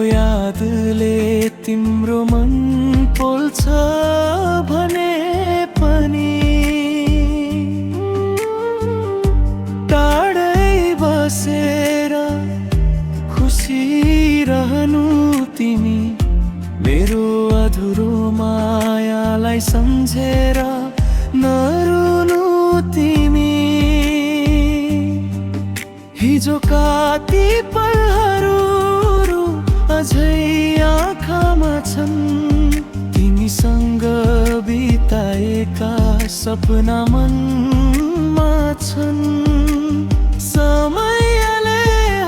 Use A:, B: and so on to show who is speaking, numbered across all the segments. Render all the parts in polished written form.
A: यादले तिम्रो मन पोल्छ भने पनि टाढै बसेर खुसी रहनु तिमी मेरो अधुरो मायालाई सम्झेर नरुनु तिमी हिजोका ती पलहरू अझै आँखामा छन् तिमीसँग बिताएका सपना मनमा छन् समयले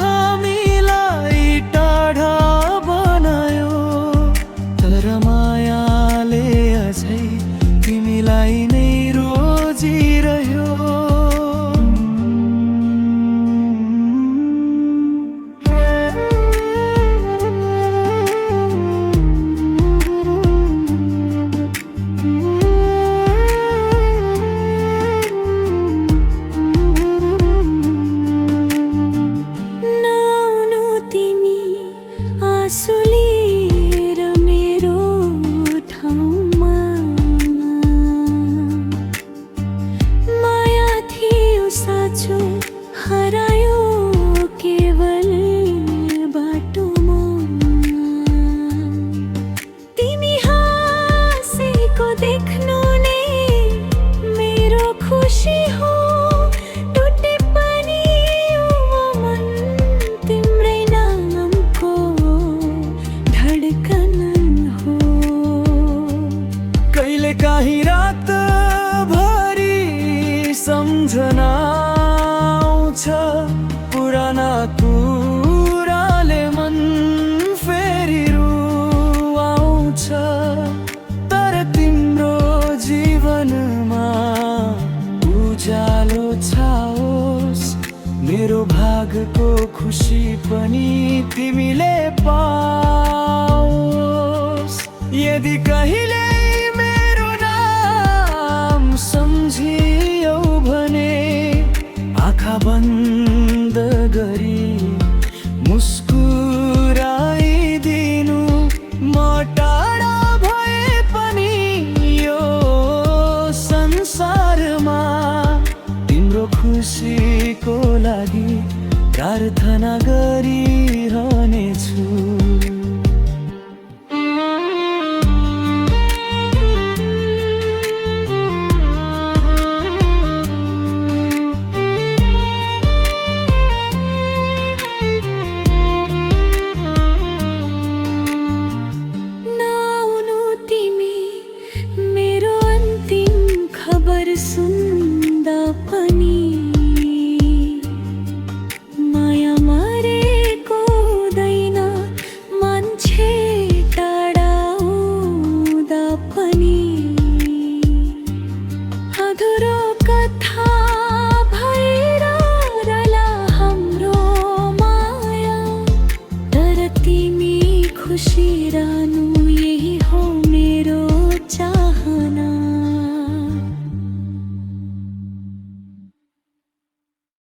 A: हामीलाई टाढा बनायो तर मायाले अझै तिमीलाई नै रोजिरह्यो
B: आँसुलिएर मेरो ठाउँमा माया थियो साँचो हरायो केवल बाटोमा तिमी हाँसेको देख्नु नै मेरो खुसी हो टुटे पनि यो मन तिम्रै नामको धडकन हो
A: कहिले काहीँ रात भरि सम्झना आउँछ पुराना कुराले मन फेरि रुवाउँछ तर तिम्रो जीवनमा उज्यालो छाओस् मेरो भागको खुसी पनि तिमीले पाओस् यदि कहिले मेरो नाम सम्झियौ भने आँखा बन्द गरी मुस्कुराइदिनु म टाढा भए पनि यो संसारमा तिम्रो खुसीको लागि प्रार्थना गरिरहनेछु
B: नआउनु तिमी मेरो अन्तिम खबर सुन्दा पनि माया मरेको हुँदैन मान्छे टाढा हुँदा पनि अधुरो कथा भएर रहला हाम्रो माया तर तिमी खुसी रहनु